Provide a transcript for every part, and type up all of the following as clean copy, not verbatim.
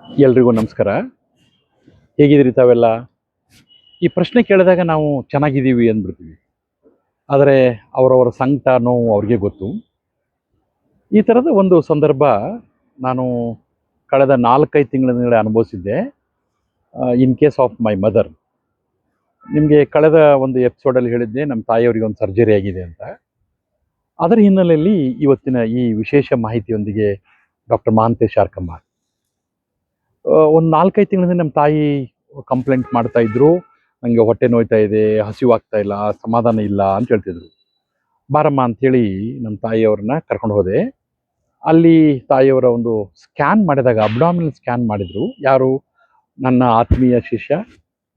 ಎಲ್ರಿಗೂ ನಮಸ್ಕಾರ. ಹೇಗಿದ್ದೀರಿ ತಾವೆಲ್ಲ? ಈ ಪ್ರಶ್ನೆ ಕೇಳಿದಾಗ ನಾವು ಚೆನ್ನಾಗಿದ್ದೀವಿ ಅಂದ್ಬಿಡ್ತೀವಿ. ಆದರೆ ಅವರವರ ಸಂಕಟ, ನೋವು ಅವ್ರಿಗೆ ಗೊತ್ತು. ಈ ಥರದ ಒಂದು ಸಂದರ್ಭ ನಾನು ಕಳೆದ 4-5 ತಿಂಗಳಿಂದಲೇ ಅನುಭವಿಸಿದ್ದೆ. In case of my mother. ನಿಮಗೆ ಕಳೆದ ಒಂದು ಎಪಿಸೋಡಲ್ಲಿ ಹೇಳಿದ್ದೆ ನಮ್ಮ ತಾಯಿಯವರಿಗೆ ಒಂದು ಸರ್ಜರಿ ಆಗಿದೆ ಅಂತ. ಅದರ ಹಿನ್ನೆಲೆಯಲ್ಲಿ ಇವತ್ತಿನ ಈ ವಿಶೇಷ ಮಾಹಿತಿಯೊಂದಿಗೆ ಡಾಕ್ಟರ್ ಮಹಾಂತೇಶ್ ಆರ್ಕಮ್ಮ. ಒಂದು 4-5 ತಿಂಗಳಿಂದ ನಮ್ಮ ತಾಯಿ ಕಂಪ್ಲೇಂಟ್ ಮಾಡ್ತಾ ಇದ್ರು. ನನಗೆ ಹೊಟ್ಟೆ ನೋಯ್ತಾ ಇದೆ, ಹಸಿವಾಗ್ತಾ ಇಲ್ಲ, ಸಮಾಧಾನ ಇಲ್ಲ ಅಂತ ಹೇಳ್ತಿದ್ರು. ಬಾರಮ್ಮ ಅಂಥೇಳಿ ನಮ್ಮ ತಾಯಿಯವ್ರನ್ನ ಕರ್ಕೊಂಡು ಹೋದೆ. ಅಲ್ಲಿ ತಾಯಿಯವರ ಒಂದು ಸ್ಕ್ಯಾನ್ ಮಾಡಿದಾಗ ಅಬ್ಡಾಮಿನಲ್ ಸ್ಕ್ಯಾನ್ ಮಾಡಿದರು. ಯಾರು? ನನ್ನ ಆತ್ಮೀಯ ಶಿಷ್ಯ,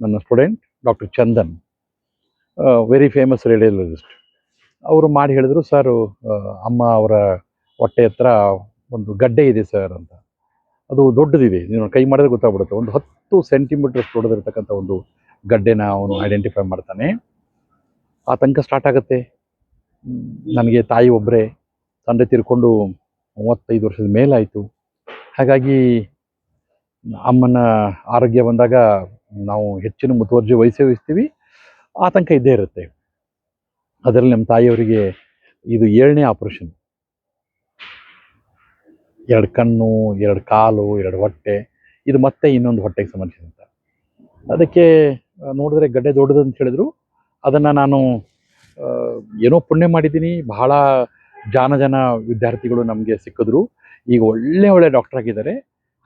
ನನ್ನ student doctor Chandan, very famous radiologist. ಅವರು ಮಾಡಿ ಹೇಳಿದರು, ಸರ್ ಅಮ್ಮ ಅವರ ಹೊಟ್ಟೆ ಹತ್ರ ಒಂದು ಗಡ್ಡೆ ಇದೆ ಸರ್ ಅಂತ. ಅದು ದೊಡ್ಡದಿದೆ, ನೀವು ಕೈ ಮಾಡಿದ್ರೆ ಗೊತ್ತಾಗ್ಬಿಡುತ್ತೆ. ಒಂದು 10 ಸೆಂಟಿಮೀಟರ್ ದೊಡ್ಡದಿರ್ತಕ್ಕಂಥ ಒಂದು ಗಡ್ಡೆನ ಅವನು ಐಡೆಂಟಿಫೈ ಮಾಡ್ತಾನೆ. ಆ ತನಕ ಸ್ಟಾರ್ಟ್ ಆಗುತ್ತೆ. ನನಗೆ ತಾಯಿ ಒಬ್ಬರೇ, ತಂದೆ ತೀರ್ಕೊಂಡು 35 ವರ್ಷದ ಮೇಲಾಯಿತು. ಹಾಗಾಗಿ ಅಮ್ಮನ ಆರೋಗ್ಯ ಬಂದಾಗ ನಾವು ಹೆಚ್ಚಿನ ಮುತುವರ್ಜಿ ವಹಿಸ್ತೀವಿ. ಆತಂಕ ಇದ್ದೇ ಇರುತ್ತೆ. ಅದರಲ್ಲಿ ನಮ್ಮ ತಾಯಿಯವರಿಗೆ ಇದು 7ನೇ ಆಪ್ರೇಷನ್. 2 ಕಣ್ಣು, 2 ಕಾಲು, 2 ಹೊಟ್ಟೆ, ಇದು ಮತ್ತೆ ಇನ್ನೊಂದು ಹೊಟ್ಟೆಗೆ ಸಂಬಂಧಿಸಿದಂತ. ಅದಕ್ಕೆ ನೋಡಿದ್ರೆ ಗಡ್ಡೆ ದೊಡ್ಡದು ಅಂತ ಹೇಳಿದ್ರು. ಅದನ್ನು ನಾನು ಏನೋ ಪುಣ್ಯ ಮಾಡಿದ್ದೀನಿ. ಬಹಳ ಜನ ವಿದ್ಯಾರ್ಥಿಗಳು ನಮಗೆ ಸಿಕ್ಕಿದ್ರು. ಈಗ ಒಳ್ಳೆ ಡಾಕ್ಟರ್ ಆಗಿದ್ದಾರೆ.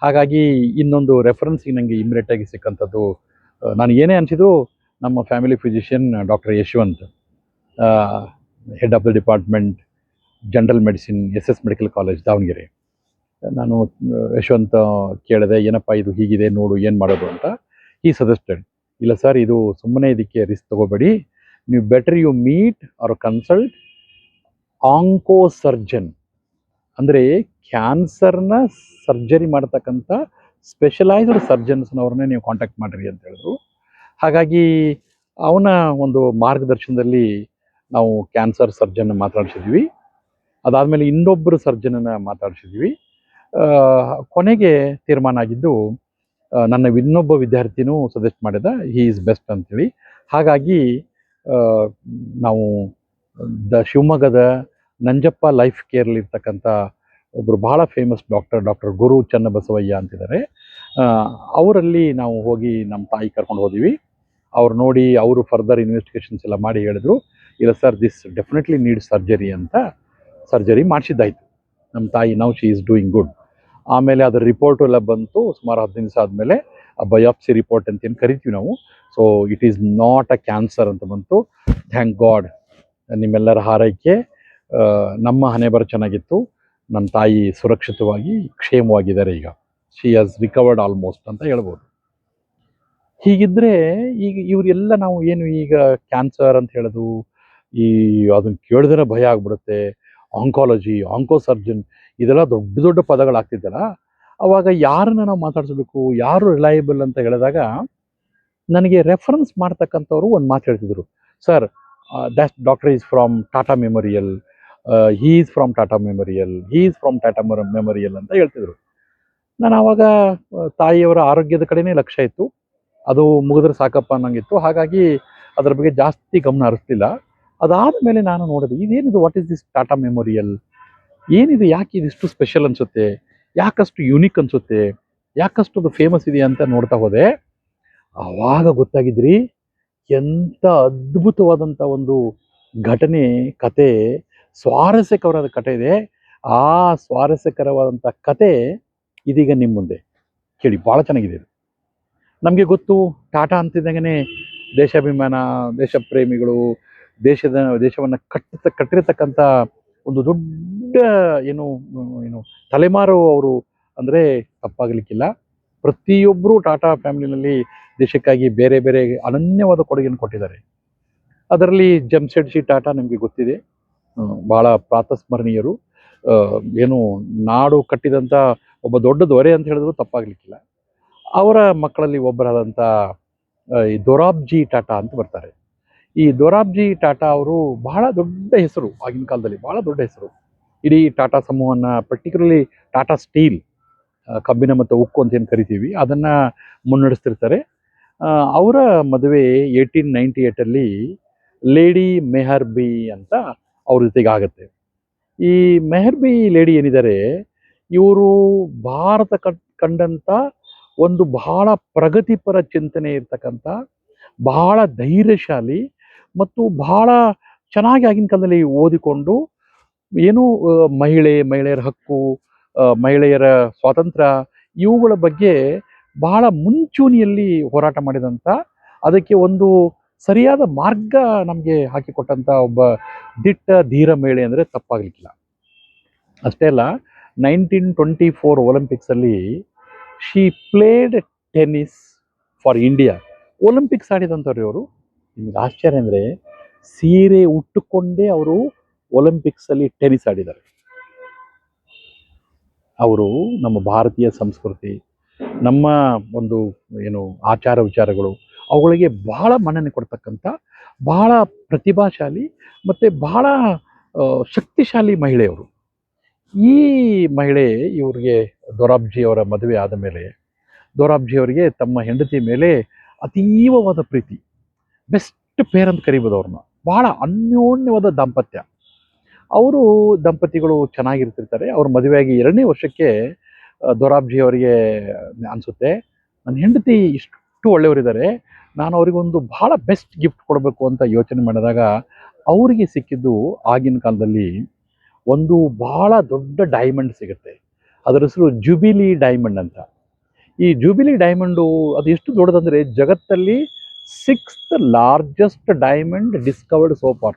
ಹಾಗಾಗಿ ಇನ್ನೊಂದು ರೆಫರೆನ್ಸಿಗೆ ನನಗೆ ಇಮಿಡಿಯೇಟಾಗಿ ಸಿಕ್ಕಂಥದ್ದು, ನಾನು ಏನೇ ಅನಿಸಿದ್ರು ನಮ್ಮ family physician doctor Yashwant, head of the department general medicine, SS medical college Davanagere. ನಾನು ಯಶವಂತ ಕೇಳಿದೆ, ಏನಪ್ಪ ಇದು ಹೀಗಿದೆ, ನೋಡು ಏನು ಮಾಡೋದು ಅಂತ. ಈ ಸಜೆಸ್ಟೆಡ್, ಇಲ್ಲ ಸರ್ ಇದು ಸುಮ್ಮನೆ ಇದಕ್ಕೆ ರಿಸ್ಕ್ ತಗೋಬೇಡಿ, ನೀವು better you meet or consult onco surgeon, ಅಂದರೆ ಕ್ಯಾನ್ಸರ್ನ ಸರ್ಜರಿ ಮಾಡ್ತಕ್ಕಂಥ ಸ್ಪೆಷಲೈಸ್ಡ್ ಸರ್ಜನ್ಸ್ನವ್ರನ್ನೇ ನೀವು ಕಾಂಟ್ಯಾಕ್ಟ್ ಮಾಡಿರಿ ಅಂತ ಹೇಳಿದ್ರು. ಹಾಗಾಗಿ ಅವನ ಒಂದು ಮಾರ್ಗದರ್ಶನದಲ್ಲಿ ನಾವು ಕ್ಯಾನ್ಸರ್ ಸರ್ಜನ್ ಮಾತಾಡಿಸಿದ್ವಿ. ಅದಾದಮೇಲೆ ಇನ್ನೊಬ್ಬರು ಸರ್ಜನನ್ನು ಮಾತಾಡಿಸಿದ್ವಿ. ಕೊನೆಗೆ ತೀರ್ಮಾನ ಆಗಿದ್ದು, ನನ್ನ ಇನ್ನೊಬ್ಬ ವಿದ್ಯಾರ್ಥಿನೂ ಸಜೆಸ್ಟ್ ಮಾಡಿದ, ಹಿ ಈಸ್ ಬೆಸ್ಟ್ ಅಂಥೇಳಿ. ಹಾಗಾಗಿ ನಾವು ಶಿವಮೊಗ್ಗದ ನಂಜಪ್ಪ ಲೈಫ್ ಕೇರ್ಲಿರ್ತಕ್ಕಂಥ ಒಬ್ಬರು ಭಾಳ ಫೇಮಸ್ ಡಾಕ್ಟರ್ ಗುರು ಚನ್ನಬಸವಯ್ಯ ಅಂತಿದ್ದಾರೆ. ಅವರಲ್ಲಿ ನಾವು ಹೋಗಿ ನಮ್ಮ ತಾಯಿ ಕರ್ಕೊಂಡು ಹೋದ್ವಿ. ಅವ್ರು ನೋಡಿ ಅವರು ಫರ್ದರ್ ಇನ್ವೆಸ್ಟಿಗೇಷನ್ಸ್ ಎಲ್ಲ ಮಾಡಿ ಹೇಳಿದ್ರು, ಇಲ್ಲ sir this definitely need surgery ಅಂತ. ಸರ್ಜರಿ ಮಾಡಿಸಿದ್ದಾಯಿತು. ನಮ್ಮ ತಾಯಿ now she is doing good. ಆಮೇಲೆ ಅದರ ರಿಪೋರ್ಟು ಎಲ್ಲ ಬಂತು. ಸುಮಾರು 10 ದಿವಸ ಆದಮೇಲೆ ಆ ಬಯಾಪ್ಸಿ ರಿಪೋರ್ಟ್ ಅಂತ ಏನು ಕರಿತೀವಿ ನಾವು, so it is not a cancer ಅಂತ ಬಂತು. Thank god. ನಿಮ್ಮೆಲ್ಲರ ಹಾರೈಕೆ, ನಮ್ಮ ಹಣೆಬರ ಚೆನ್ನಾಗಿತ್ತು. ನಮ್ಮ ತಾಯಿ ಸುರಕ್ಷಿತವಾಗಿ ಕ್ಷೇಮವಾಗಿದ್ದಾರೆ. ಈಗ ಶಿ ಹ್ಯಾಸ್ ರಿಕವರ್ಡ್ ಆಲ್ಮೋಸ್ಟ್ ಅಂತ ಹೇಳ್ಬೋದು. ಹೀಗಿದ್ದರೆ ಈಗ ಇವರೆಲ್ಲ ನಾವು ಏನು ಈಗ ಕ್ಯಾನ್ಸರ್ ಅಂತ ಹೇಳೋದು, ಈ ಅದನ್ನು ಕೇಳಿದ್ರೆ ಭಯ ಆಗ್ಬಿಡುತ್ತೆ. ಆಂಕಾಲಜಿ, ಆಂಕೋ ಸರ್ಜನ್, ಇದೆಲ್ಲ ದೊಡ್ಡ ಪದಗಳಾಗ್ತಿದ್ದಲ್ಲ. ಅವಾಗ ಯಾರನ್ನ ನಾವು ಮಾತಾಡಿಸ್ಬೇಕು, ಯಾರು ರಿಲಯಬಲ್ ಅಂತ ಹೇಳಿದಾಗ ನನಗೆ ರೆಫರೆನ್ಸ್ ಮಾಡ್ತಕ್ಕಂಥವ್ರು ಒಂದು ಮಾತು ಹೇಳ್ತಿದ್ರು, sir that doctor is from Tata memorial, he is from Tata memorial, he is from Tata memorial ಅಂತ ಹೇಳ್ತಿದ್ರು. ನಾನು ಆವಾಗ ತಾಯಿಯವರ ಆರೋಗ್ಯದ ಕಡೆನೇ ಲಕ್ಷ್ಯ ಇತ್ತು. ಅದು ಮುಗಿದ್ರೆ ಸಾಕಪ್ಪ ಅನ್ನಂಗಿತ್ತು. ಹಾಗಾಗಿ ಅದರ ಬಗ್ಗೆ ಜಾಸ್ತಿ ಗಮನ ಹರಿಸ್ತಿಲ್ಲ. ಅದಾದಮೇಲೆ ನಾನು ನೋಡಿದೆ, ಇದೇನಿದು, what is this Tata memorial, ಏನಿದು, ಯಾಕೆ ಇದಿಷ್ಟು ಸ್ಪೆಷಲ್ ಅನಿಸುತ್ತೆ, ಯಾಕಷ್ಟು ಯುನಿಕ್ ಅನಿಸುತ್ತೆ, ಯಾಕಷ್ಟು ಅದು ಫೇಮಸ್ ಇದೆ ಅಂತ ನೋಡ್ತಾ ಹೋದೆ. ಆವಾಗ ಗೊತ್ತಾಗಿದ್ರಿ, ಎಂಥ ಅದ್ಭುತವಾದಂಥ ಒಂದು ಘಟನೆ, ಕತೆ, ಸ್ವಾರಸ್ಯಕರವಾದ ಕತೆ ಇದೆ. ಆ ಸ್ವಾರಸ್ಯಕರವಾದಂಥ ಕತೆ ಇದೀಗ ನಿಮ್ಮ ಮುಂದೆ ಕೇಳಿ. ಭಾಳ ಚೆನ್ನಾಗಿದೆ. ನಮಗೆ ಗೊತ್ತು, ಟಾಟಾ ಅಂತಿದ್ದಂಗೆ ದೇಶಾಭಿಮಾನ, ದೇಶ ಪ್ರೇಮಿಗಳು, ದೇಶವನ್ನು ಕಟ್ಟಿರ್ತಕ್ಕಂಥ ಒಂದು ದೊಡ್ಡ ಏನು ತಲೆಮಾರು ಅವರು ಅಂದರೆ ತಪ್ಪಾಗಲಿಕ್ಕಿಲ್ಲ. ಪ್ರತಿಯೊಬ್ಬರು ಟಾಟಾ ಫ್ಯಾಮಿಲಿನಲ್ಲಿ ದೇಶಕ್ಕಾಗಿ ಬೇರೆ ಅನನ್ಯವಾದ ಕೊಡುಗೆಯನ್ನು ಕೊಟ್ಟಿದ್ದಾರೆ. ಅದರಲ್ಲಿ ಜಮ್ಶೆಡ್ಜಿ ಟಾಟಾ ನಿಮಗೆ ಗೊತ್ತಿದೆ, ಭಾಳ ಪ್ರಾತಸ್ಮರಣೀಯರು. ಏನು ನಾಡು ಕಟ್ಟಿದಂಥ ಒಬ್ಬ ದೊಡ್ಡ ದೊರೆ ಅಂತ ಹೇಳಿದ್ರು ತಪ್ಪಾಗಲಿಕ್ಕಿಲ್ಲ. ಅವರ ಮಕ್ಕಳಲ್ಲಿ ಒಬ್ಬರಾದಂಥ ಈ ದೊರಾಬ್ಜಿ ಟಾಟಾ ಅಂತ ಬರ್ತಾರೆ. ಈ ದೊರಾಬ್ಜಿ ಟಾಟಾ ಅವರು ಬಹಳ ದೊಡ್ಡ ಹೆಸರು, ಆಗಿನ ಕಾಲದಲ್ಲಿ ಬಹಳ ದೊಡ್ಡ ಹೆಸರು. ಇಡೀ ಟಾಟಾ ಸಮೂಹವನ್ನು, ಪರ್ಟಿಕ್ಯುಲರ್ಲಿ ಟಾಟಾ ಸ್ಟೀಲ್, ಕಬ್ಬಿಣ ಮತ್ತು ಉಕ್ಕು ಅಂತ ಏನು ಕರಿತೀವಿ ಅದನ್ನು ಮುನ್ನಡೆಸ್ತಿರ್ತಾರೆ. ಅವರ ಮದುವೆ 1898ಅಲ್ಲಿ ಲೇಡಿ ಮೆಹರ್ಬಿ ಅಂತ ಅವ್ರ ಜೊತೆಗೆ ಆಗುತ್ತೆ. ಈ ಮೆಹರ್ಬಿ ಲೇಡಿ ಏನಿದ್ದಾರೆ ಇವರು ಭಾರತ ಕಂಡಂಥ ಒಂದು ಬಹಳ ಪ್ರಗತಿಪರ ಚಿಂತನೆ ಇರ್ತಕ್ಕಂಥ ಬಹಳ ಧೈರ್ಯಶಾಲಿ ಮತ್ತು ಬಹಳ ಚೆನ್ನಾಗಿ ಆಗಿನ ಕಾಲದಲ್ಲಿ ಓದಿಕೊಂಡು ಏನು ಮಹಿಳೆಯರ ಹಕ್ಕು, ಮಹಿಳೆಯರ ಸ್ವಾತಂತ್ರ್ಯ ಇವುಗಳ ಬಗ್ಗೆ ಬಹಳ ಮುಂಚೂಣಿಯಲ್ಲಿ ಹೋರಾಟ ಮಾಡಿದಂಥ, ಅದಕ್ಕೆ ಒಂದು ಸರಿಯಾದ ಮಾರ್ಗ ನಮಗೆ ಹಾಕಿಕೊಟ್ಟಂಥ ಒಬ್ಬ ದಿಟ್ಟ ಧೀರ ಮಹಿಳೆ ಅಂದರೆ ತಪ್ಪಾಗಲಿಕ್ಕಿಲ್ಲ. ಅಷ್ಟೇ ಅಲ್ಲ, 1924 ಒಲಿಂಪಿಕ್ಸಲ್ಲಿ she played tennis for India. Olympics ಆಡಿದಂಥವ್ರು ಇವರು. ನಿಮ್ಗೆ ಆಶ್ಚರ್ಯ ಅಂದರೆ ಸೀರೆ ಉಟ್ಟುಕೊಂಡೇ ಅವರು ಒಲಿಂಪಿಕ್ಸಲ್ಲಿ ಟೆನ್ನಿಸ್ ಆಡಿದ್ದಾರೆ. ಅವರು ನಮ್ಮ ಭಾರತೀಯ ಸಂಸ್ಕೃತಿ, ನಮ್ಮ ಒಂದು ಏನು ಆಚಾರ ವಿಚಾರಗಳು ಅವುಗಳಿಗೆ ಬಹಳ ಮನ್ನಣೆ ಕೊಡ್ತಕ್ಕಂಥ ಬಹಳ ಪ್ರತಿಭಾಶಾಲಿ ಮತ್ತು ಬಹಳ ಶಕ್ತಿಶಾಲಿ ಮಹಿಳೆಯವರು. ಈ ಮಹಿಳೆ ಇವ್ರಿಗೆ ದೊರಾಬ್ಜಿ ಅವರ ಮದುವೆ ಆದ ಮೇಲೆ ದೊರಾಬ್ಜಿ ಅವರಿಗೆ ತಮ್ಮ ಹೆಂಡತಿ ಮೇಲೆ ಅತೀವವಾದ ಪ್ರೀತಿ, ಬೆಸ್ಟ್ ಪೇರ್ ಅಂತ ಕರಿಬೋದು ಅವ್ರನ್ನ. ಬಹಳ ಅನ್ಯೋನ್ಯವಾದ ದಾಂಪತ್ಯ. ಅವರು ದಂಪತಿಗಳು ಚೆನ್ನಾಗಿರ್ತಿರ್ತಾರೆ. ಅವ್ರ ಮದುವೆಯಾಗಿ 2ನೇ ವರ್ಷಕ್ಕೆ ದೊರಾಬ್ಜಿ ಅವರಿಗೆ ಅನಿಸುತ್ತೆ, ನನ್ನ ಹೆಂಡತಿ ಇಷ್ಟು ಒಳ್ಳೆಯವರಿದ್ದಾರೆ, ನಾನು ಅವರಿಗೊಂದು ಬಹಳ ಬೆಸ್ಟ್ ಗಿಫ್ಟ್ ಕೊಡಬೇಕು ಅಂತ ಯೋಚನೆ ಮಾಡಿದಾಗ ಅವರಿಗೆ ಸಿಕ್ಕಿದ್ದು ಆಗಿನ ಕಾಲದಲ್ಲಿ ಒಂದು ಬಹಳ ದೊಡ್ಡ ಡೈಮಂಡ್ ಸಿಗುತ್ತೆ. ಅದರ ಹೆಸರು ಜುಬಿಲಿ ಡೈಮಂಡ್ ಅಂತ. ಈ ಜುಬಿಲಿ ಡೈಮಂಡು ಅದು ಎಷ್ಟು ದೊಡ್ಡದಂದರೆ ಜಗತ್ತಲ್ಲಿ 6th largest diamond discovered so for.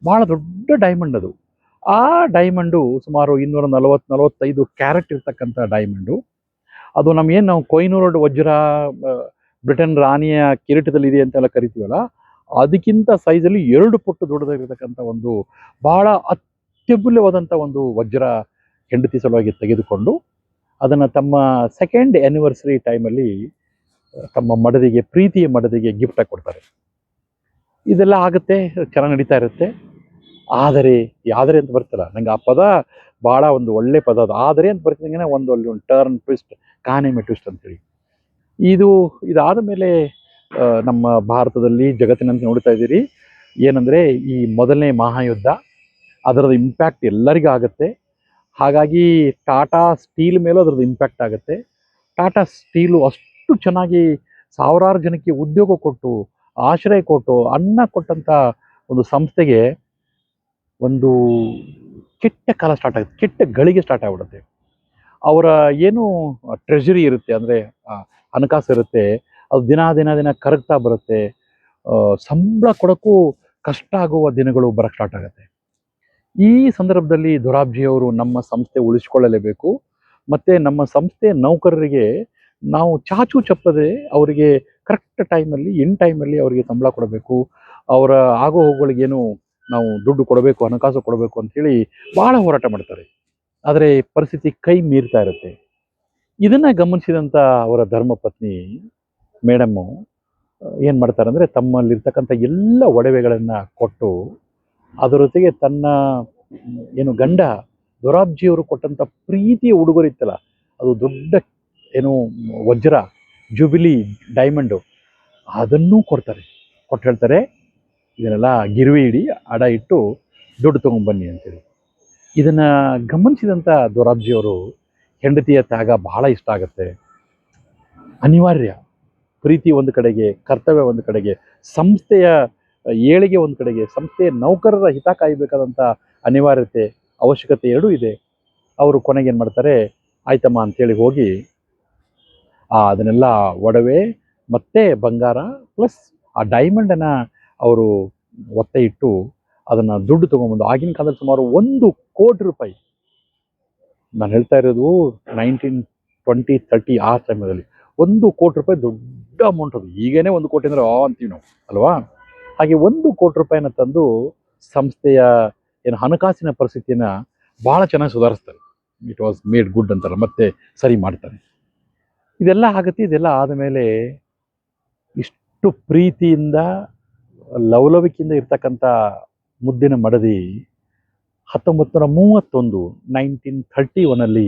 ಭಾಳ ದೊಡ್ಡ ಡೈಮಂಡ್ ಅದು. ಆ ಡೈಮಂಡು ಸುಮಾರು 245 ಕ್ಯಾರೆಟ್ ಇರ್ತಕ್ಕಂಥ ಡೈಮಂಡು. ಅದು ನಾವು ಕೊಹಿನೂರ್ ವಜ್ರ, ಬ್ರಿಟನ್ ರಾಣಿಯ ಕಿರೀಟದಲ್ಲಿದೆ ಅಂತೆಲ್ಲ ಕರಿತೀವಲ್ಲ, ಅದಕ್ಕಿಂತ ಸೈಜಲ್ಲಿ 2 ಪಟ್ಟು ದೊಡ್ಡದಾಗಿರ್ತಕ್ಕಂಥ ಒಂದು ಭಾಳ ಅತ್ಯಮೂಲ್ಯವಾದಂಥ ಒಂದು ವಜ್ರ ಹೆಂಡತಿ ಸಲುವಾಗಿ ತೆಗೆದುಕೊಂಡು ಅದನ್ನು ತಮ್ಮ 2nd ಆ್ಯನಿವರ್ಸರಿ ಟೈಮಲ್ಲಿ ತಮ್ಮ ಮಡದಿಗೆ, ಪ್ರೀತಿಯ ಮಡದಿಗೆ ಗಿಫ್ಟಾಗಿ ಕೊಡ್ತಾರೆ. ಇದೆಲ್ಲ ಆಗುತ್ತೆ, ಚೆನ್ನಾಗಿ ನಡೀತಾ ಇರುತ್ತೆ. ಆದರೆ ಅಂತ ಬರ್ತಲ್ಲ, ನಂಗೆ ಆ ಪದ ಭಾಳ ಒಂದು ಒಳ್ಳೆ ಪದ ಅದು. ಆದರೆ ಅಂತ ಬರ್ತಿದ್ದಂಗೆ ಒಂದು ಟರ್ನ್ ಟ್ವಿಸ್ಟ್, ಕಾನೆಮೆ ಟ್ವಿಸ್ಟ್ ಅಂತೇಳಿ. ಇದಾದ ಮೇಲೆ ನಮ್ಮ ಭಾರತದಲ್ಲಿ ಜಗತ್ತಿನಂತೆ ನೋಡ್ತಾ ಇದ್ದೀರಿ ಏನಂದರೆ ಈ ಮೊದಲನೇ ಮಹಾಯುದ್ಧ, ಅದರದ್ದು ಇಂಪ್ಯಾಕ್ಟ್ ಎಲ್ಲರಿಗೂ ಆಗುತ್ತೆ. ಹಾಗಾಗಿ ಟಾಟಾ ಸ್ಟೀಲ್ ಮೇಲೂ ಅದರದ್ದು ಇಂಪ್ಯಾಕ್ಟ್ ಆಗುತ್ತೆ. ಟಾಟಾ ಸ್ಟೀಲು ಅಷ್ಟು ಚೆನ್ನಾಗಿ ಸಾವಿರಾರು ಜನಕ್ಕೆ ಉದ್ಯೋಗ ಕೊಟ್ಟು, ಆಶ್ರಯ ಕೊಟ್ಟು, ಅನ್ನ ಕೊಟ್ಟಂಥ ಒಂದು ಸಂಸ್ಥೆಗೆ ಒಂದು ಕೆಟ್ಟ ಕಾಲ ಸ್ಟಾರ್ಟ್ ಆಗುತ್ತೆ, ಕೆಟ್ಟ ಗಳಿಗೆ ಸ್ಟಾರ್ಟ್ ಆಗಿಬಿಡುತ್ತೆ. ಅವರ ಏನು ಟ್ರೆಜರಿ ಇರುತ್ತೆ, ಅಂದರೆ ಹಣಕಾಸು ಇರುತ್ತೆ, ಅದು ದಿನ ಕರಗ್ತಾ ಬರುತ್ತೆ. ಸಂಬಳ ಕೊಡೋಕ್ಕೂ ಕಷ್ಟ ಆಗುವ ದಿನಗಳು ಬರೋಕ್ಕೆ ಸ್ಟಾರ್ಟ್ ಆಗುತ್ತೆ. ಈ ಸಂದರ್ಭದಲ್ಲಿ ದೊರಾಬ್ಜಿಯವರು ನಮ್ಮ ಸಂಸ್ಥೆ ಉಳಿಸ್ಕೊಳ್ಳಲೇಬೇಕು, ಮತ್ತು ನಮ್ಮ ಸಂಸ್ಥೆ ನೌಕರರಿಗೆ ನಾವು ಚಾಚು ಚಪ್ಪದೆ ಅವರಿಗೆ ಕರೆಕ್ಟ್ ಟೈಮಲ್ಲಿ, ಟೈಮಲ್ಲಿ ಅವರಿಗೆ ಸಂಬಳ ಕೊಡಬೇಕು. ಅವರ ಆಗೋ ಹೋಗುಗಳಿಗೇನು ನಾವು ದುಡ್ಡು ಕೊಡಬೇಕು, ಹಣಕಾಸು ಕೊಡಬೇಕು ಅಂಥೇಳಿ ಭಾಳ ಹೋರಾಟ ಮಾಡ್ತಾರೆ. ಆದರೆ ಪರಿಸ್ಥಿತಿ ಕೈ ಮೀರ್ತಾ ಇರುತ್ತೆ. ಇದನ್ನು ಗಮನಿಸಿದಂಥ ಅವರ ಧರ್ಮಪತ್ನಿ ಮೇಡಮ್ಮು ಏನು ಮಾಡ್ತಾರೆ ಅಂದರೆ, ತಮ್ಮಲ್ಲಿರ್ತಕ್ಕಂಥ ಎಲ್ಲ ಒಡವೆಗಳನ್ನು ಕೊಟ್ಟು ಅದರ ಜೊತೆಗೆ ತನ್ನ ಏನು ಗಂಡ ದೊರಾಬ್ಜಿಯವರು ಕೊಟ್ಟಂಥ ಪ್ರೀತಿಯ ಉಡುಗೊರೆ ಇತ್ತಲ್ಲ, ಅದು ದೊಡ್ಡ ವಜ್ರ ಜುಬಿಲಿ ಡೈಮಂಡು, ಅದನ್ನೂ ಕೊಡ್ತಾರೆ. ಕೊಟ್ಟು ಹೇಳ್ತಾರೆ, ಇದನ್ನೆಲ್ಲ ಗಿರ್ವಿ ಇಡಿ, ಅಡ ಇಟ್ಟು ದುಡ್ಡು ತೊಗೊಂಡ್ಬನ್ನಿ ಅಂತೇಳಿ. ಇದನ್ನು ಗಮನಿಸಿದಂಥ ದೊರಾಬ್ಜಿಯವರು ಹೆಂಡತಿಯ ತ್ಯಾಗ ಬಹಳ ಇಷ್ಟ ಆಗುತ್ತೆ. ಅನಿವಾರ್ಯ, ಪ್ರೀತಿ ಒಂದು ಕಡೆಗೆ, ಕರ್ತವ್ಯ ಒಂದು ಕಡೆಗೆ, ಸಂಸ್ಥೆಯ ಏಳಿಗೆ ಒಂದು ಕಡೆಗೆ, ಸಂಸ್ಥೆಯ ನೌಕರರ ಹಿತ ಕಾಯಬೇಕಾದಂಥ ಅನಿವಾರ್ಯತೆ, ಅವಶ್ಯಕತೆ ಎರಡೂ ಇದೆ. ಅವರು ಕೊನೆಗೆ ಏನು ಮಾಡ್ತಾರೆ, ಆಯ್ತಮ್ಮ ಅಂಥೇಳಿ ಹೋಗಿ ಅದನ್ನೆಲ್ಲ ಒಡವೆ ಮತ್ತು ಬಂಗಾರ ಪ್ಲಸ್ ಆ ಡೈಮಂಡನ್ನು ಅವರು ಒತ್ತೆ ಇಟ್ಟು ಅದನ್ನು ದುಡ್ಡು ತೊಗೊಂಬಂದು, ಆಗಿನ ಕಾಲದಲ್ಲಿ ಸುಮಾರು 1 ಕೋಟಿ ರೂಪಾಯಿ, ನಾನು ಹೇಳ್ತಾ ಇರೋದು 1920-30 ಆ ಸಮಯದಲ್ಲಿ 1 ಕೋಟಿ ರೂಪಾಯಿ ದೊಡ್ಡ ಅಮೌಂಟ್ ಅದು. ಈಗೇನೆ 1 ಕೋಟಿ ಅಂದರೆ ಅಂತೀವಿ ನಾವು ಅಲ್ವಾ. ಹಾಗೆ 1 ಕೋಟಿ ರೂಪಾಯಿನ ತಂದು ಸಂಸ್ಥೆಯ ಹಣಕಾಸಿನ ಪರಿಸ್ಥಿತಿಯನ್ನು ಭಾಳ ಚೆನ್ನಾಗಿ ಸುಧಾರಿಸ್ತಾರೆ. ಇಟ್ ವಾಸ್ ಮೇಡ್ ಗುಡ್ ಅಂತಾರೆ, ಮತ್ತೆ ಸರಿ ಮಾಡ್ತಾರೆ. ಇದೆಲ್ಲ ಆಗುತ್ತೆ. ಇದೆಲ್ಲ ಆದಮೇಲೆ ಇಷ್ಟು ಪ್ರೀತಿಯಿಂದ ಲವಲವಿಕೆಯಿಂದ ಇರ್ತಕ್ಕಂಥ ಮುದ್ದಿನ ಮಡದಿ 1931 1931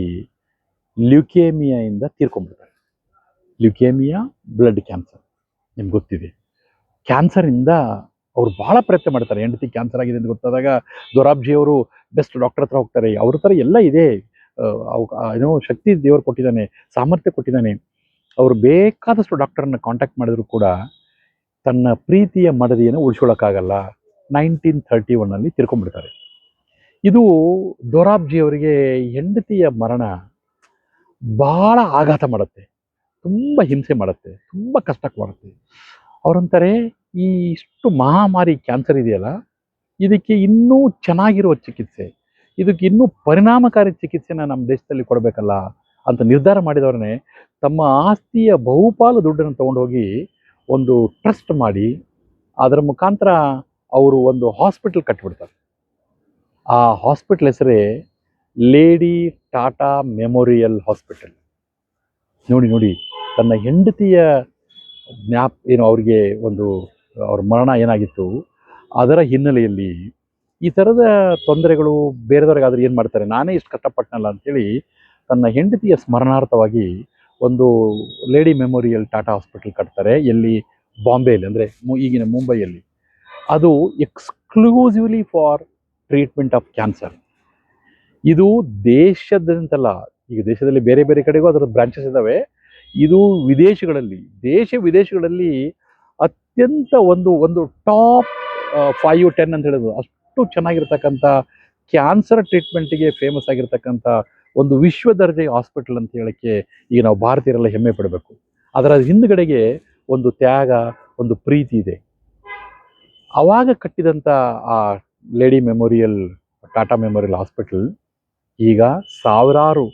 ಲ್ಯುಕೇಮಿಯಾಯಿಂದ ತೀರ್ಕೊಂಡ್ಬಿಡ್ತಾರೆ. ಲ್ಯುಕೇಮಿಯಾ, ಬ್ಲಡ್ ಕ್ಯಾನ್ಸರ್ ನಿಮ್ಗೆ ಗೊತ್ತಿದೆ. ಕ್ಯಾನ್ಸರಿಂದ ಅವ್ರು ಭಾಳ ಪ್ರಯತ್ನ ಮಾಡ್ತಾರೆ. ಹೆಂಡತಿ ಕ್ಯಾನ್ಸರ್ ಆಗಿದೆ ಅಂತ ಗೊತ್ತಾದಾಗ ದೊರಾಬ್ಜಿ ಅವರು ಬೆಸ್ಟ್ ಡಾಕ್ಟರ್ ಹತ್ರ ಹೋಗ್ತಾರೆ. ಅವ್ರ ಹತ್ರ ಎಲ್ಲ ಇದೆ, ಏನೋ ಶಕ್ತಿ ದೇವರು ಕೊಟ್ಟಿದ್ದಾನೆ, ಸಾಮರ್ಥ್ಯ ಕೊಟ್ಟಿದ್ದಾನೆ. ಅವರು ಬೇಕಾದಷ್ಟು ಡಾಕ್ಟರನ್ನ ಕಾಂಟ್ಯಾಕ್ಟ್ ಮಾಡಿದ್ರು ಕೂಡ ತನ್ನ ಪ್ರೀತಿಯ ಮಡದಿಯನ್ನು ಉಳಿಸ್ಕೊಳ್ಳೋಕ್ಕಾಗಲ್ಲ. 1931 ತೀರ್ಕೊಂಡ್ಬಿಡ್ತಾರೆ. ಇದು ದೊರಾಬ್ಜಿ ಅವರಿಗೆ ಹೆಂಡತಿಯ ಮರಣ ಭಾಳ ಆಘಾತ ಮಾಡುತ್ತೆ, ತುಂಬ ಹಿಂಸೆ ಮಾಡುತ್ತೆ, ತುಂಬ ಕಷ್ಟಕ್ಕೆ ಮಾಡುತ್ತೆ. ಅವರಂತಾರೆ ಈ ಇಷ್ಟು ಮಹಾಮಾರಿ ಕ್ಯಾನ್ಸರ್ ಇದೆಯಲ್ಲ, ಇದಕ್ಕೆ ಇನ್ನೂ ಚೆನ್ನಾಗಿರುವ ಚಿಕಿತ್ಸೆ, ಇದಕ್ಕೆ ಇನ್ನೂ ಪರಿಣಾಮಕಾರಿ ಚಿಕಿತ್ಸೆನ ನಮ್ಮ ದೇಶದಲ್ಲಿ ಕೊಡಬೇಕಲ್ಲ ಅಂತ ನಿರ್ಧಾರ ಮಾಡಿದವ್ರನ್ನೇ ತಮ್ಮ ಆಸ್ತಿಯ ಬಹುಪಾಲು ದುಡ್ಡನ್ನು ತೊಗೊಂಡೋಗಿ ಒಂದು ಟ್ರಸ್ಟ್ ಮಾಡಿ ಅದರ ಮುಖಾಂತರ ಅವರು ಒಂದು ಹಾಸ್ಪಿಟಲ್ ಕಟ್ಟಿಬಿಡ್ತಾರೆ. ಆ ಹಾಸ್ಪಿಟಲ್ ಹೆಸರೇ ಲೇಡಿ ಟಾಟಾ ಮೆಮೋರಿಯಲ್ ಹಾಸ್ಪಿಟಲ್. ನೋಡಿ ತನ್ನ ಹೆಂಡತಿಯ ಏನು ಅವರಿಗೆ ಒಂದು ಅವ್ರ ಮರಣ ಏನಾಗಿತ್ತು ಅದರ ಹಿನ್ನೆಲೆಯಲ್ಲಿ ಈ ಥರದ ತೊಂದರೆಗಳು ಬೇರೆದವ್ರಿಗಾದ್ರೆ ಏನು ಮಾಡ್ತಾರೆ, ನಾನೇ ಇಷ್ಟು ಕಷ್ಟಪಟ್ಟನಲ್ಲ ಅಂಥೇಳಿ ತನ್ನ ಹೆಂಡತಿಯ ಸ್ಮರಣಾರ್ಥವಾಗಿ ಒಂದು ಲೇಡಿ ಮೆಮೋರಿಯಲ್ ಟಾಟಾ ಹಾಸ್ಪಿಟಲ್ ಕಟ್ತಾರೆ. ಎಲ್ಲಿ? ಬಾಂಬೆಯಲ್ಲಿ, ಅಂದರೆ ಈಗಿನ ಮುಂಬೈಯಲ್ಲಿ. ಅದು exclusively for treatment of cancer. ಇದು ದೇಶದಂತಲ್ಲ, ಈಗ ದೇಶದಲ್ಲಿ ಬೇರೆ ಬೇರೆ ಕಡೆಗೂ ಅದರ ಬ್ರಾಂಚಸ್ ಇದ್ದಾವೆ. ಇದು ವಿದೇಶಗಳಲ್ಲಿ, ವಿದೇಶಗಳಲ್ಲಿ ಅತ್ಯಂತ ಒಂದು ಟಾಪ್ 5-10 ಅಂತ ಹೇಳೋದು ಅಷ್ಟು ಚೆನ್ನಾಗಿರ್ತಕ್ಕಂಥ ಕ್ಯಾನ್ಸರ್ ಟ್ರೀಟ್ಮೆಂಟಿಗೆ ಫೇಮಸ್ ಆಗಿರ್ತಕ್ಕಂಥ ಒಂದು ವಿಶ್ವ ದರ್ಜೆಯ ಹಾಸ್ಪಿಟಲ್ ಅಂತ ಹೇಳೋಕ್ಕೆ ಈಗ ನಾವು ಭಾರತೀಯರೆಲ್ಲ ಹೆಮ್ಮೆ ಪಡಬೇಕು. ಅದರ ಹಿಂದುಗಡೆಗೆ ಒಂದು ತ್ಯಾಗ, ಒಂದು ಪ್ರೀತಿ ಇದೆ. ಆವಾಗ ಕಟ್ಟಿದಂಥ ಆ lady memorial Tata memorial hospital ಈಗ ಸಾವಿರಾರು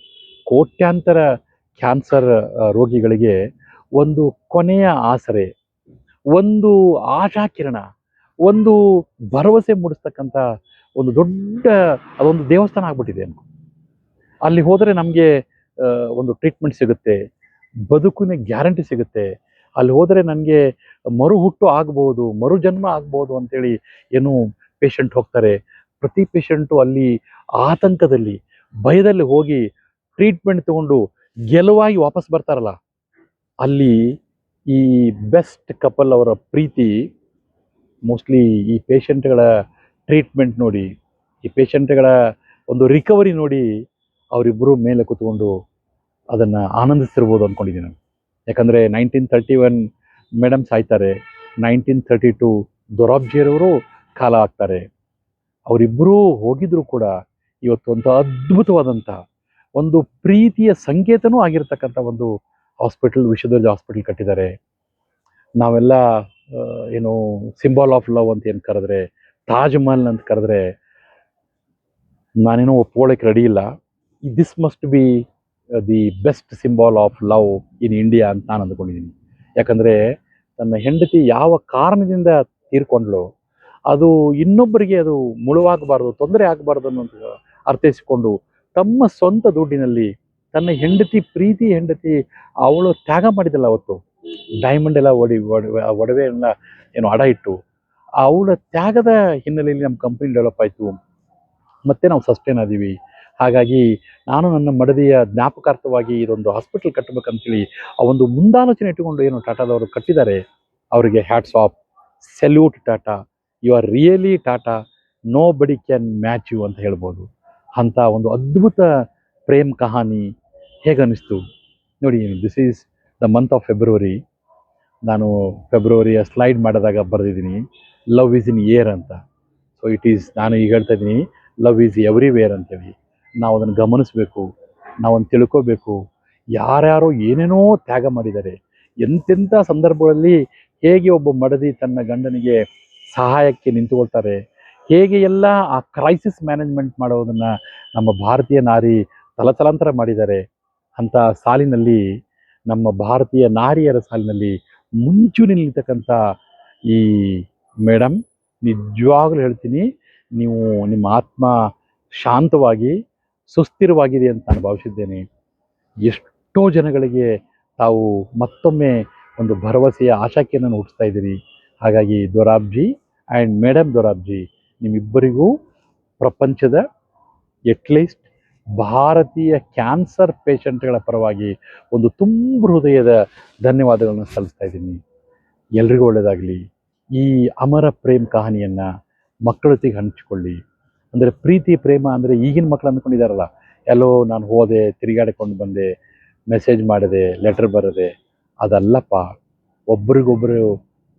ಕೋಟ್ಯಾಂತರ ಕ್ಯಾನ್ಸರ್ ರೋಗಿಗಳಿಗೆ ಒಂದು ಕೊನೆಯ ಆಸರೆ, ಒಂದು ಆಶಾಕಿರಣ, ಒಂದು ಭರವಸೆ ಮೂಡಿಸ್ತಕ್ಕಂಥ ಒಂದು ದೊಡ್ಡ ಅದೊಂದು ದೇವಸ್ಥಾನ ಆಗ್ಬಿಟ್ಟಿದೆ. ಅಲ್ಲಿ ಹೋದರೆ ನಮಗೆ ಒಂದು ಟ್ರೀಟ್ಮೆಂಟ್ ಸಿಗುತ್ತೆ, ಬದುಕಿನ ಗ್ಯಾರಂಟಿ ಸಿಗುತ್ತೆ. ಅಲ್ಲಿ ಹೋದರೆ ನನಗೆ ಮರು ಹುಟ್ಟು ಆಗ್ಬೋದು, ಮರು ಜನ್ಮ ಆಗ್ಬೋದು ಅಂತೇಳಿ ಏನು ಪೇಷಂಟ್ ಹೋಗ್ತಾರೆ. ಪ್ರತಿ ಪೇಷಂಟು ಅಲ್ಲಿ ಆತಂಕದಲ್ಲಿ, ಭಯದಲ್ಲಿ ಹೋಗಿ ಟ್ರೀಟ್ಮೆಂಟ್ ತಗೊಂಡು ಗೆಲುವಾಗಿ ವಾಪಸ್ ಬರ್ತಾರಲ್ಲ, ಅಲ್ಲಿ ಈ ಬೆಸ್ಟ್ ಕಪಲ್ ಅವರ ಪ್ರೀತಿ, ಮೋಸ್ಟ್ಲಿ ಈ ಪೇಷಂಟ್ಗಳ ಟ್ರೀಟ್ಮೆಂಟ್ ನೋಡಿ, ಈ ಪೇಷಂಟ್ಗಳ ಒಂದು ರಿಕವರಿ ನೋಡಿ ಅವರಿಬ್ಬರು ಮೇಲೆ ಕೂತ್ಕೊಂಡು ಅದನ್ನು ಆನಂದಿಸ್ತಿರ್ಬೋದು ಅಂದ್ಕೊಂಡಿದ್ದೀನಿ ನಾನು. ಯಾಕಂದರೆ 1931 ಮೇಡಮ್ ಸಾಯ್ತಾರೆ, 1932 ದೊರಾಬ್ಜಿಯರವರು ಕಾಲ ಆಗ್ತಾರೆ. ಅವರಿಬ್ಬರೂ ಹೋಗಿದ್ರು ಕೂಡ ಇವತ್ತು ಒಂದು ಅದ್ಭುತವಾದಂಥ ಒಂದು ಪ್ರೀತಿಯ ಸಂಕೇತನೂ ಆಗಿರ್ತಕ್ಕಂಥ ಒಂದು ಹಾಸ್ಪಿಟಲ್, ವಿಶ್ವದರ್ಜೆ ಹಾಸ್ಪಿಟಲ್ ಕಟ್ಟಿದ್ದಾರೆ. ನಾವೆಲ್ಲ ಏನು ಸಿಂಬಲ್ ಆಫ್ ಲವ್ ಅಂತ ಏನು ಕರೆದ್ರೆ, ತಾಜ್ ಮಹಲ್ ಅಂತ ಕರೆದ್ರೆ ನಾನೇನೋ ಒಪ್ಕೊಳ್ಳೋಕೆ ರೆಡಿ ಇಲ್ಲ. This must be the best symbol of love in India ಅಂತ ನಾನು ಅಂದ್ಕೊಂಡಿದ್ದೀನಿ. ಯಾಕಂದರೆ ತನ್ನ ಹೆಂಡತಿ ಯಾವ ಕಾರಣದಿಂದ ತೀರ್ಕೊಂಡ್ಲು ಅದು ಇನ್ನೊಬ್ಬರಿಗೆ ಅದು ಮುಳುವಾಗಬಾರ್ದು, ತೊಂದರೆ ಆಗಬಾರ್ದು ಅನ್ನೋದು ಅರ್ಥೈಸಿಕೊಂಡು ತಮ್ಮ ಸ್ವಂತ ದುಡ್ಡಿನಲ್ಲಿ ತನ್ನ ಹೆಂಡತಿ, ಪ್ರೀತಿ ಹೆಂಡತಿ, ಅವಳು ತ್ಯಾಗ ಮಾಡಿದಲ್ಲ ಅವತ್ತು, ಡೈಮಂಡ್ ಎಲ್ಲ ಒಡವೆ ಎಲ್ಲ ಏನು ಅಡ ಇಟ್ಟು, ಅವಳ ತ್ಯಾಗದ ಹಿನ್ನೆಲೆಯಲ್ಲಿ ನಮ್ಮ ಕಂಪ್ನಿ ಡೆವಲಪ್ ಆಯಿತು, ಮತ್ತೆ ನಾವು ಸಸ್ಟೈನ್ ಆದೀವಿ. ಹಾಗಾಗಿ ನಾನು ನನ್ನ ಮಡದಿಯ ಜ್ಞಾಪಕಾರ್ಥವಾಗಿ ಇದೊಂದು ಹಾಸ್ಪಿಟಲ್ ಕಟ್ಟಬೇಕಂತೇಳಿ ಆ ಒಂದು ಮುಂದಾಲೋಚನೆ ಇಟ್ಟುಕೊಂಡು ಏನು ಟಾಟಾದವರು ಕಟ್ಟಿದ್ದಾರೆ, ಅವರಿಗೆ hats off, salute Tata, you are really Tata, nobody can match you ಅಂತ ಹೇಳ್ಬೋದು. ಅಂಥ ಒಂದು ಅದ್ಭುತ ಪ್ರೇಮ್ ಕಹಾನಿ ಹೇಗನ್ನಿಸ್ತು ನೋಡಿ. This is the month of February. ನಾನು ಫೆಬ್ರವರಿಯ ಸ್ಲೈಡ್ ಮಾಡಿದಾಗ ಬರೆದಿದ್ದೀನಿ ಲವ್ ಈಸ್ ಇನ್ ಏರ್ ಅಂತ. ಸೊ ಇಟ್ ಈಸ್, ನಾನು ಈಗ ಹೇಳ್ತಾ ಇದ್ದೀನಿ ಲವ್ ಈಸ್ ಎವ್ರಿವೇರ್ ಅಂತೇಳಿ. ನಾವು ಅದನ್ನು ಗಮನಿಸಬೇಕು, ನಾವೊಂದು ತಿಳ್ಕೋಬೇಕು. ಯಾರ್ಯಾರೋ ಏನೇನೋ ತ್ಯಾಗ ಮಾಡಿದ್ದಾರೆ, ಎಂತೆಂಥ ಸಂದರ್ಭಗಳಲ್ಲಿ ಹೇಗೆ ಒಬ್ಬ ಮಡದಿ ತನ್ನ ಗಂಡನಿಗೆ ಸಹಾಯಕ್ಕೆ ನಿಂತುಕೊಳ್ತಾರೆ, ಹೇಗೆ ಎಲ್ಲ ಆ ಕ್ರೈಸಿಸ್ ಮ್ಯಾನೇಜ್ಮೆಂಟ್ ಮಾಡೋದನ್ನು ನಮ್ಮ ಭಾರತೀಯ ನಾರಿ ತಲತಲಾಂತರ ಮಾಡಿದ್ದಾರೆ. ಅಂಥ ಸಾಲಿನಲ್ಲಿ, ನಮ್ಮ ಭಾರತೀಯ ನಾರಿಯರ ಸಾಲಿನಲ್ಲಿ ಮುಂಚೂಣಿಯಲ್ಲಿ ನಿಲ್ತಕ್ಕಂಥ ಈ ಮೇಡಮ್, ನಿಜವಾಗ್ಲೂ ಹೇಳ್ತೀನಿ, ನೀವು ನಿಮ್ಮ ಆತ್ಮ ಶಾಂತವಾಗಿ ಸುಸ್ಥಿರವಾಗಿದೆ ಅಂತ ನಾನು ಭಾವಿಸಿದ್ದೇನೆ. ಎಷ್ಟೋ ಜನಗಳಿಗೆ ತಾವು ಮತ್ತೊಮ್ಮೆ ಒಂದು ಭರವಸೆಯ ಆಶಾಕಿಯನ್ನು ಹುಟ್ಟಿಸ್ತಾ ಇದ್ದೀರಿ. ಹಾಗಾಗಿ ದೊರಾಬ್ಜಿ ಆ್ಯಂಡ್ ಮೇಡಮ್ ದೊರಾಬ್ಜಿ, ನಿಮ್ಮಿಬ್ಬರಿಗೂ ಪ್ರಪಂಚದ ಎಟ್ಲೀಸ್ಟ್ ಭಾರತೀಯ ಕ್ಯಾನ್ಸರ್ ಪೇಷಂಟ್ಗಳ ಪರವಾಗಿ ಒಂದು ತುಂಬ ಹೃದಯದ ಧನ್ಯವಾದಗಳನ್ನು ಸಲ್ಲಿಸ್ತಾ ಇದ್ದೀನಿ. ಎಲ್ರಿಗೂ ಒಳ್ಳೆಯದಾಗಲಿ. ಈ ಅಮರ ಪ್ರೇಮ್ ಕಹಾನಿಯನ್ನು ಮಕ್ಕಳ ಜೊತೆಗೆ ಹಂಚಿಕೊಳ್ಳಿ. ಅಂದರೆ ಪ್ರೀತಿ ಪ್ರೇಮ ಅಂದರೆ ಈಗಿನ ಮಕ್ಕಳು ಅಂದ್ಕೊಂಡಿದ್ದಾರಲ್ಲ, ಎಲ್ಲೋ ನಾನು ಹೋದೆ, ತಿರುಗಾಡಿಕೊಂಡು ಬಂದೆ, ಮೆಸೇಜ್ ಮಾಡಿದೆ, ಲೆಟರ್ ಬರೆದೆ. ಅದಲ್ಲಪ್ಪ. ಒಬ್ರಿಗೊಬ್ಬರು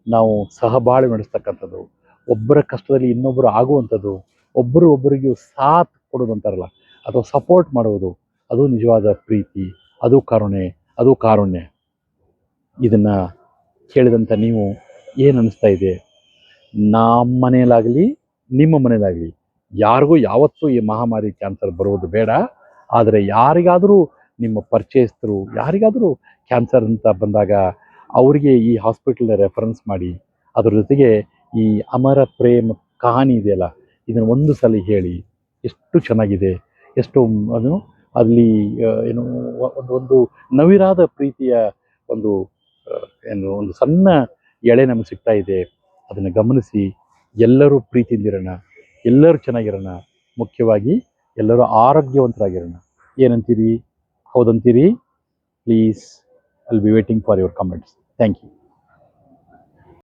ನಾವು ಸಹಬಾಳ್ವೆ ನಡೆಸ್ತಕ್ಕಂಥದ್ದು, ಒಬ್ಬರ ಕಷ್ಟದಲ್ಲಿ ಇನ್ನೊಬ್ಬರು ಆಗುವಂಥದ್ದು, ಒಬ್ಬರಿಗೆ ಸಾಥ್ ಕೊಡೋದು ಅಂತಾರಲ್ಲ, ಅಥವಾ ಸಪೋರ್ಟ್ ಮಾಡುವುದು, ಅದು ನಿಜವಾದ ಪ್ರೀತಿ, ಅದು ಕರುಣೆ, ಅದು ಕಾರುಣ್ಯ. ಇದನ್ನು ಕೇಳಿದಂಥ ನೀವು ಏನು ಅನ್ನಿಸ್ತಾ ಇದೆ? ನಮ್ಮ ಮನೆಯಲ್ಲಾಗಲಿ ನಿಮ್ಮ ಮನೆಯಲ್ಲಾಗಲಿ ಯಾರಿಗೂ ಯಾವತ್ತೂ ಈ ಮಹಾಮಾರಿ ಕ್ಯಾನ್ಸರ್ ಬರುವುದು ಬೇಡ. ಆದರೆ ಯಾರಿಗಾದರೂ ನಿಮ್ಮ ಪರಿಚಯಸ್ಥರು ಯಾರಿಗಾದರೂ ಕ್ಯಾನ್ಸರ್ ಅಂತ ಬಂದಾಗ ಅವರಿಗೆ ಈ ಹಾಸ್ಪಿಟಲ್ ರೆಫರೆನ್ಸ್ ಮಾಡಿ, ಅದ್ರ ಜೊತೆಗೆ ಈ ಅಮರ ಪ್ರೇಮ್ ಕಹಾನಿ ಇದೆಯಲ್ಲ, ಇದನ್ನು ಒಂದು ಸಲ ಹೇಳಿ. ಎಷ್ಟು ಚೆನ್ನಾಗಿದೆ, ಎಷ್ಟು ಅದು ಅಲ್ಲಿ ಏನು ಒಂದು ನವಿರಾದ ಪ್ರೀತಿಯ ಒಂದು ಒಂದು ಸಣ್ಣ ಎಳೆ ನಮಗೆ ಸಿಗ್ತಾ ಇದೆ. ಅದನ್ನು ಗಮನಿಸಿ ಎಲ್ಲರೂ ಪ್ರೀತಿಯಿಂದಿರೋಣ, ಎಲ್ಲರೂ ಚೆನ್ನಾಗಿರೋಣ, ಮುಖ್ಯವಾಗಿ ಎಲ್ಲರೂ ಆರೋಗ್ಯವಂತರಾಗಿರೋಣ. ಏನಂತೀರಿ? ಹೌದಂತೀರಿ? Please, I will be waiting for your comments. Thank you.